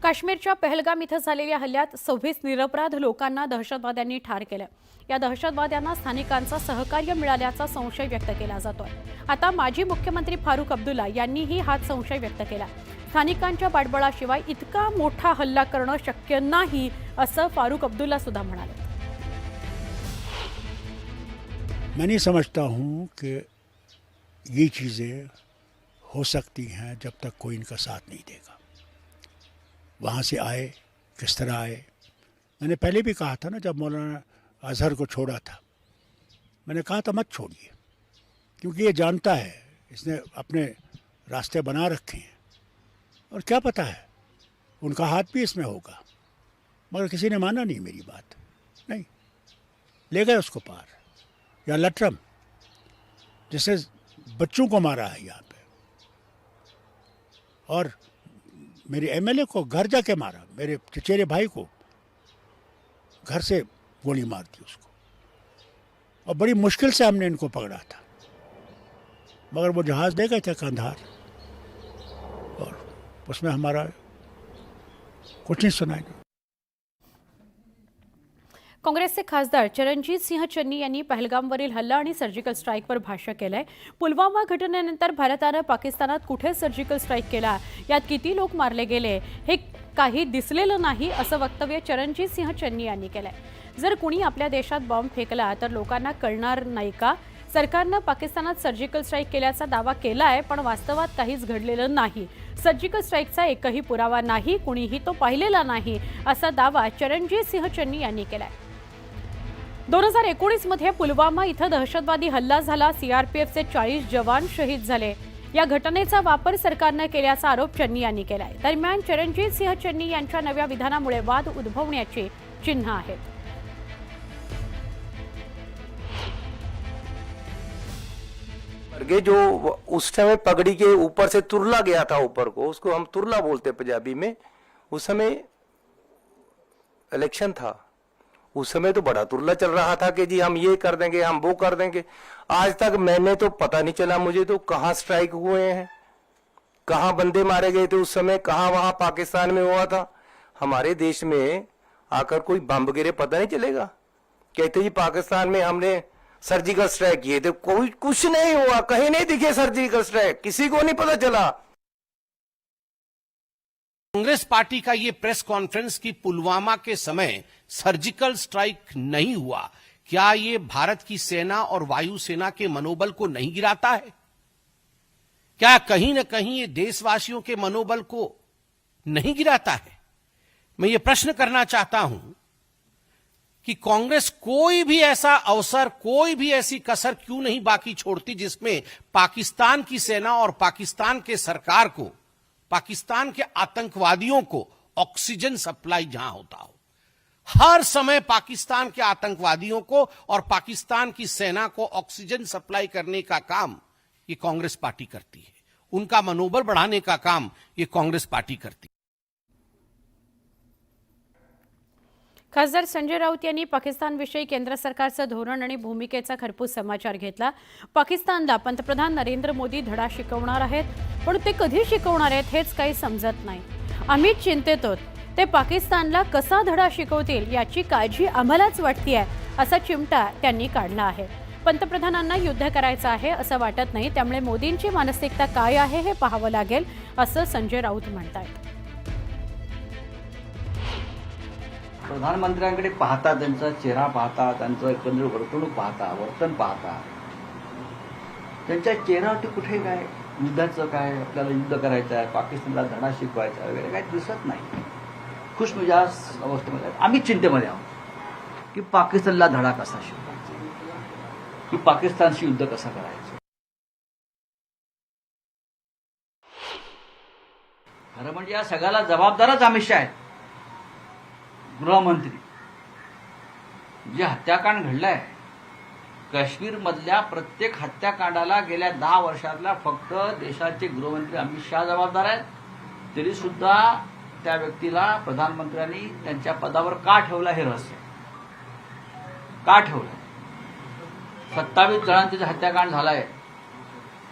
काश्मीरच्या पहलगाम इथं झालेल्या हल्ल्यात 26 निरपराध लोकांना दहशतवाद्यांनी ठार केलं। या दहशतवाद्यांना स्थानिकांचा सहकार्य मिळाल्याचा संशय व्यक्त केला जातोय। आता माजी मुख्यमंत्री फारुख अब्दुल्ला यांनीही हाच संशय व्यक्त केला। स्थानिकांच्या पाठबळाशिवाय इतका मोठा हल्ला करणं शक्य नाही असं फारुख अब्दुल्ला सुद्धा म्हणाले। मैं नहीं समझता हूँ कि ये चीज़ें हो सकती हैं जब तक कोई इनका साथ नहीं देगा। वहाँ से आए, किस तरह आए। मैंने पहले भी कहा था ना, जब मौलाना अजहर को छोड़ा था, मैंने कहा था मत छोड़िए, क्योंकि ये जानता है, इसने अपने रास्ते बना रखे हैं और क्या पता है उनका हाथ भी इसमें होगा। मगर किसी ने माना नहीं मेरी बात, नहीं ले गए उसको पार। या लटरम जिससे बच्चों को मारा है यहाँ पे, और मेरे एमएलए को घर जाके मारा, मेरे चचेरे भाई को घर से गोली मार दी उसको, और बड़ी मुश्किल से हमने इनको पकड़ा था। मगर वो जहाज़ ले गए थे कंधार, और उसमें हमारा कुछ नहीं सुनाई। काँग्रेसचे खासदार चरणजीत सिंह चन्नी यांनी पहलगामवरील हल्ला आणि सर्जिकल स्ट्राईकवर भाष्य केलंय। पुलवामा घटनेनंतर भारतानं पाकिस्तानात कुठे सर्जिकल स्ट्राईक केला, यात किती लोक मारले गेले हे काही दिसलेलं नाही असं वक्तव्य चरणजीत सिंह चन्नी यांनी केलंय। जर कुणी आपल्या देशात बॉम्ब फेकला तर लोकांना कळणार नाही का? सरकारनं पाकिस्तानात सर्जिकल स्ट्राईक केल्याचा दावा केलाय, पण वास्तवात काहीच घडलेलं नाही। सर्जिकल स्ट्राईकचा एकही पुरावा नाही, कुणीही तो पाहिलेला नाही असा दावा चरणजीत सिंह चन्नी यांनी केलाय। 2019 मध्ये पुलवामा इथं दहशतवादी हल्ला झाला, सीआरपीएफचे 40 जवान शहीद झाले। या घटनेचा वापर सरकारने केल्याचा आरोप चन्नी यांनी केलाय। दरम्यान चरणजीत सिंह चन्नी यांच्या नव्या विधानामुळे वाद उद्भवण्याची चिन्ह आहेत। जो उस समय पगड़ी के ऊपर से तुरला गया था, ऊपर को, उसको हम तुरला बोलते पंजाबी में। उस समय इलेक्शन था, उस समय तो बड़ा तुरला चल रहा था कि जी हम ये कर देंगे, हम वो कर देंगे। आज तक मैंने तो पता नहीं चला मुझे तो कहाँ स्ट्राइक हुए हैं, कहाँ बंदे मारे गए थे उस समय, कहाँ वहां पाकिस्तान में हुआ था। हमारे देश में आकर कोई बम गिरे पता नहीं चलेगा। कहते जी पाकिस्तान में हमने सर्जिकल स्ट्राइक किए थे, कोई कुछ नहीं हुआ, कहीं नहीं दिखे सर्जिकल स्ट्राइक, किसी को नहीं पता चला। कांग्रेस पार्टी का ये प्रेस कॉन्फ्रेंस कि पुलवामा के समय सर्जिकल स्ट्राइक नहीं हुआ, क्या ये भारत की सेना और वायुसेना के मनोबल को नहीं गिराता है? क्या कहीं न कहीं ये देशवासियों के मनोबल को नहीं गिराता है? मैं ये प्रश्न करना चाहता हूं कि कांग्रेस कोई भी ऐसा अवसर, कोई भी ऐसी कसर क्यों नहीं बाकी छोड़ती जिसमें पाकिस्तान की सेना और पाकिस्तान के सरकार को, पाकिस्तान के आतंकवादियों को ऑक्सीजन सप्लाई जहां होता हो। हर समय पाकिस्तान के आतंकवादियों को और पाकिस्तान की सेना को ऑक्सीजन सप्लाई करने का काम ये कांग्रेस पार्टी करती है। उनका मनोबल बढ़ाने का काम ये कांग्रेस पार्टी करती है। खासदार संजय राऊत यांनी पाकिस्तानविषयी केंद्र सरकारचं धोरण आणि भूमिकेचा खरपूस समाचार घेतला। पाकिस्तानला पंतप्रधान नरेंद्र मोदी धडा शिकवणार आहेत, पण ते कधी शिकवणार आहेत हेच काही समजत नाही। आम्ही चिंतेत आहोत, ते पाकिस्तानला कसा धडा शिकवतील याची काळजी आम्हालाच वाटतेय असा चिमटा त्यांनी काढला आहे। पंतप्रधानांना युद्ध करायचं आहे असं वाटत नाही, त्यामुळे मोदींची मानसिकता काय आहे हे पाहावं लागेल असं संजय राऊत म्हणतात। प्रधानमंत्र्यांकडे पाहता, त्यांचा चेहरा पाहता, त्यांचं एकंदर वर्तणूक पाहता, वर्तन पाहता, त्यांच्या चेहऱ्यावरती कुठे काय युद्धाचं काय, आपल्याला युद्ध करायचं आहे, पाकिस्तानला धडा शिकवायचा वगैरे काही दिसत नाही। खुशमिजाज अवस्थेमध्ये आम्ही चिंतेमध्ये आहोत की पाकिस्तानला धडा कसा शिकवायचा, की पाकिस्तानशी युद्ध कसं करायचं। खरं म्हणजे या सगळ्याला जबाबदारच अमित शहा आहेत, गृहमंत्री। जे हत्याकांड घडलंय, काश्मीरमधल्या प्रत्येक हत्याकांडाला गेल्या 10 वर्षातल्या फक्त देशाचे गृहमंत्री अमित शहा जबाबदार आहेत। तरी सुद्धा त्या व्यक्तीला प्रधानमंत्र्यांनी त्यांच्या पदावर का ठेवलं हे रहस्य, का ठेवलं? 27 जणांचे जे हत्याकांड झालंय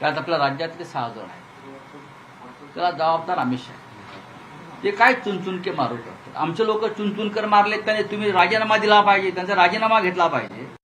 त्यात आपल्या राज्यातले 6 जण आहेत, त्याला जबाबदार अमित शहा। ते काय चुनचुनके मारू शकतात. आमचे लोक चुनचुनकर मारले त्याने तुम्ही राजीनामा दिला पाहिजे, त्यांचा राजीनामा घेतला पाहिजे.